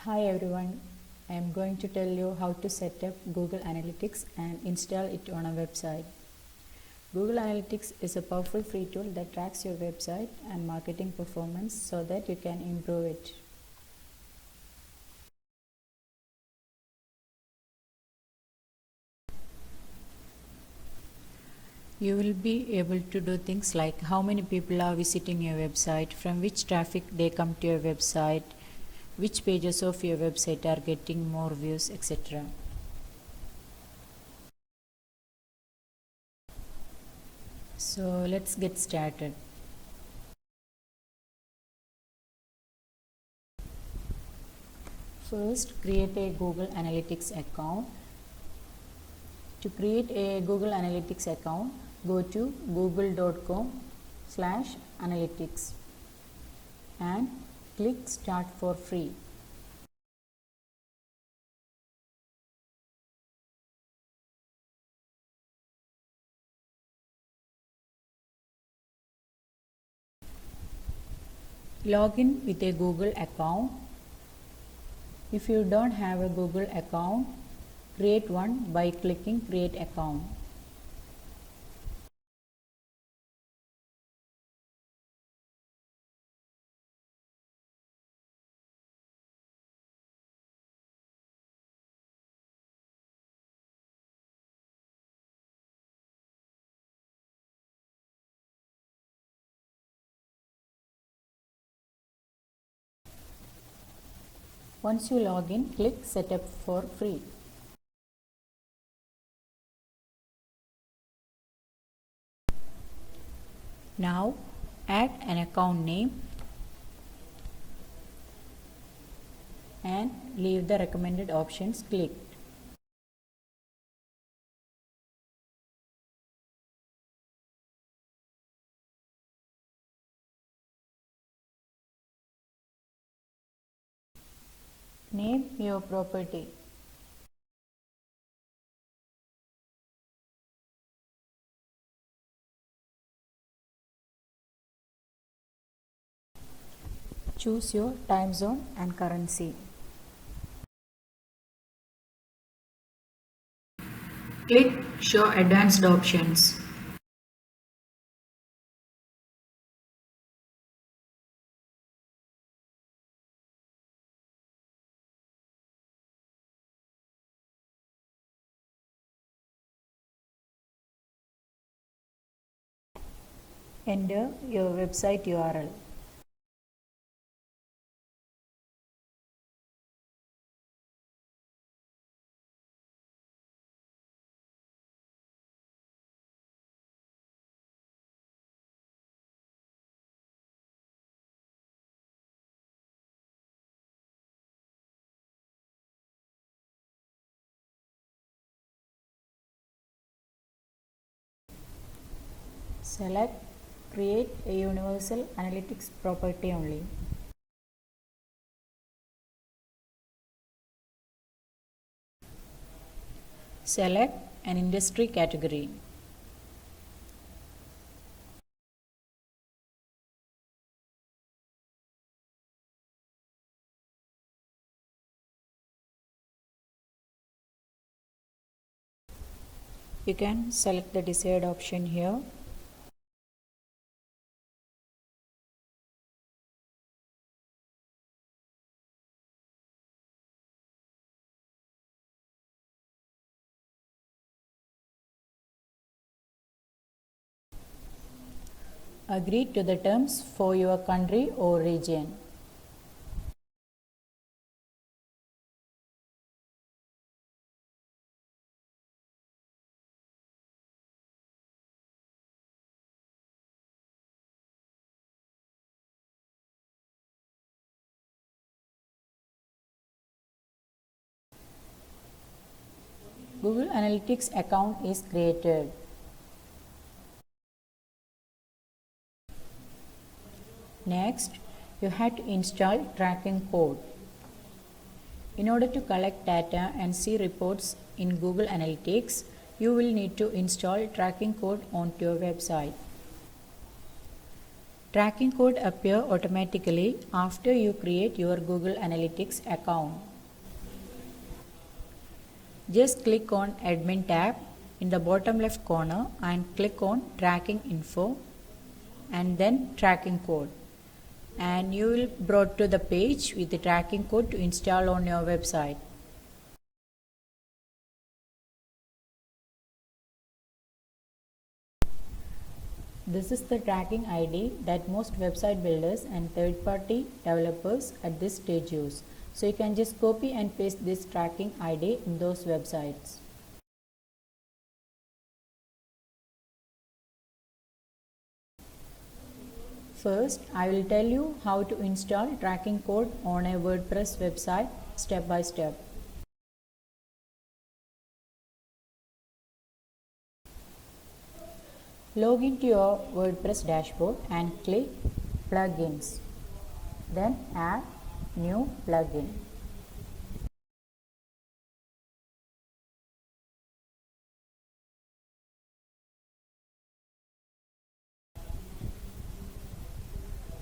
Hi everyone, I am going to tell you how to set up Google Analytics and install it on a website. Google Analytics is a powerful free tool that tracks your website and marketing performance so that you can improve it. You will be able to do things like how many people are visiting your website, from which traffic they come to your website, which pages of your website are getting more views, etc. So let's get started. First, create a Google Analytics account. To create a Google Analytics account, go to google.com/analytics and click Start for free. Log in with a Google account. If you don't have a Google account, create one by clicking Create Account. Once you log in, click Setup for free. Now add an account name and leave the recommended options clicked. Name your property. Choose your time zone and currency. Click Show Advanced Options. Enter your website URL. Select Create a Universal Analytics property only. Select an industry category. You can select the desired option here. Agree to the terms for your country or region. Google Analytics account is created. Next, you have to install tracking code. In order to collect data and see reports in Google Analytics, you will need to install tracking code onto your website. Tracking code appear automatically after you create your Google Analytics account. Just click on Admin tab in the bottom left corner and click on Tracking Info and then Tracking Code. And you will be brought to the page with the tracking code to install on your website. This is the tracking ID that most website builders and third-party developers at this stage use. So you can just copy and paste this tracking ID in those websites. First, I will tell you how to install tracking code on a WordPress website step by step. Log into your WordPress dashboard and click Plugins. Then add New Plugin.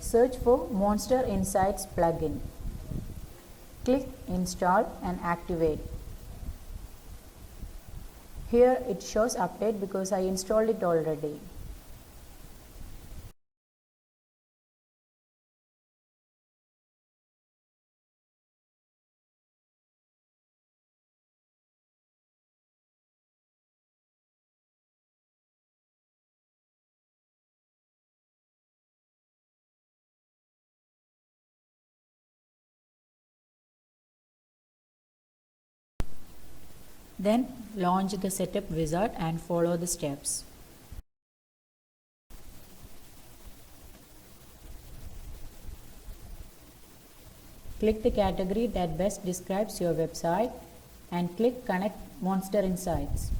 Search for Monster Insights plugin. Click Install and activate. Here it shows update because I installed it already. Then launch the setup wizard and follow the steps. Click the category that best describes your website and click Connect Monster Insights.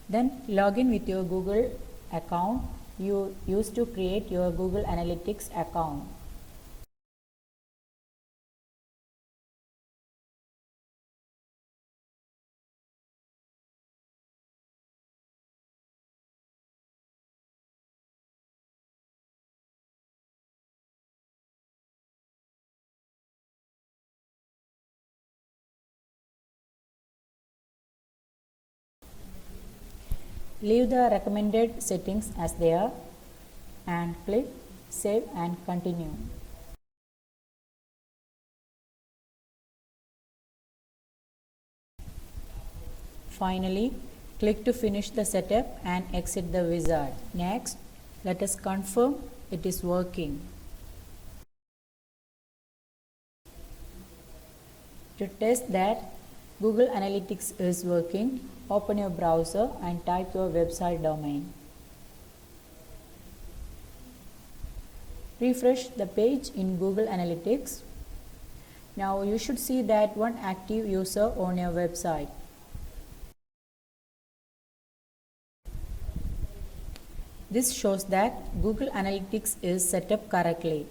Then log in with your Google account you used to create your Google Analytics account. Leave the recommended settings as they are and click Save and Continue. Finally, click to finish the setup and exit the wizard. Next, let us confirm it is working. To test that Google Analytics is working, open your browser and type your website domain. Refresh the page in Google Analytics. Now you should see that one active user on your website. This shows that Google Analytics is set up correctly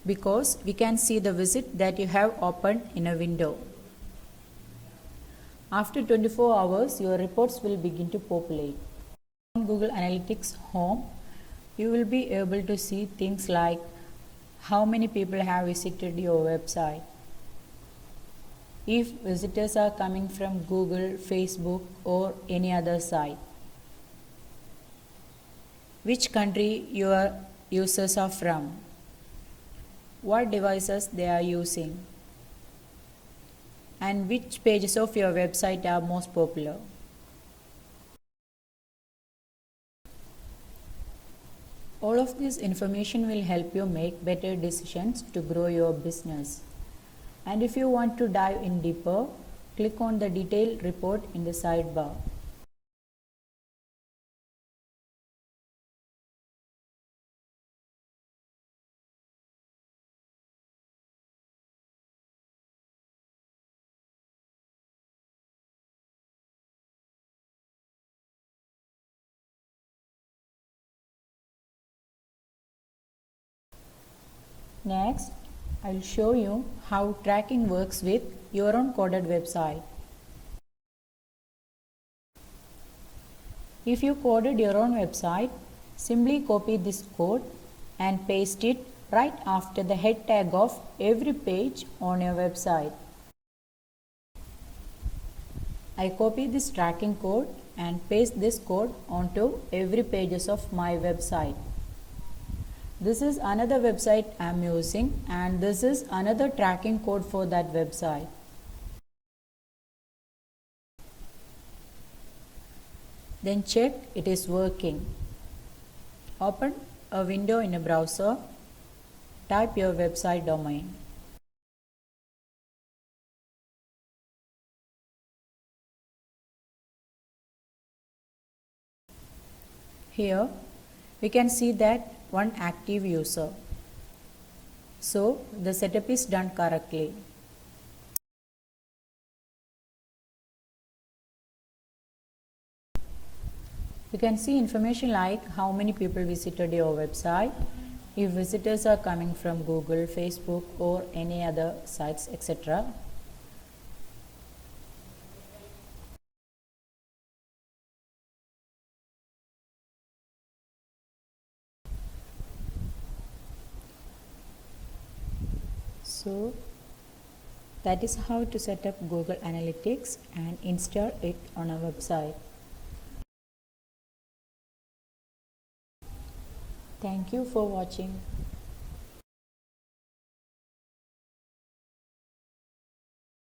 because we can see the visit that you have opened in a window. After 24 hours, your reports will begin to populate. On Google Analytics Home, you will be able to see things like how many people have visited your website, if visitors are coming from Google, Facebook, or any other site, which country your users are from, what devices they are using, and which pages of your website are most popular. All of this information will help you make better decisions to grow your business. And if you want to dive in deeper, click on the detailed report in the sidebar. Next, I'll show you how tracking works with your own coded website. If you coded your own website, simply copy this code and paste it right after the head tag of every page on your website. I copy this tracking code and paste this code onto every pages of my website. This is another website I am using, and this is another tracking code for that website. Then check it is working. Open a window in a browser. Type your website domain. Here we can see that one active user. So the setup is done correctly. You can see information like how many people visited your website, if visitors are coming from Google, Facebook or any other sites, etc. So that is how to set up Google Analytics and install it on a website. Thank you for watching.